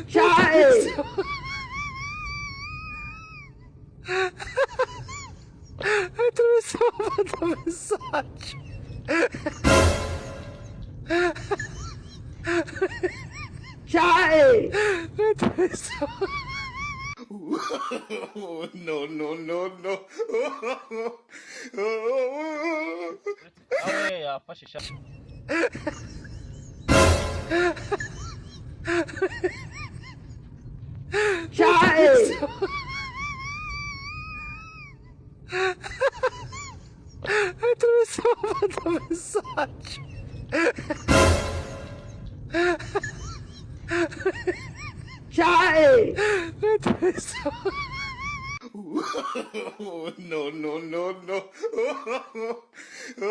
شعائي انت مسافة بالصاج شعائي انت مسافة No, no, no, no. اوه يا فشي شعائي انت مسافة بالصاج شعائي انت مسافة No, no, no, no.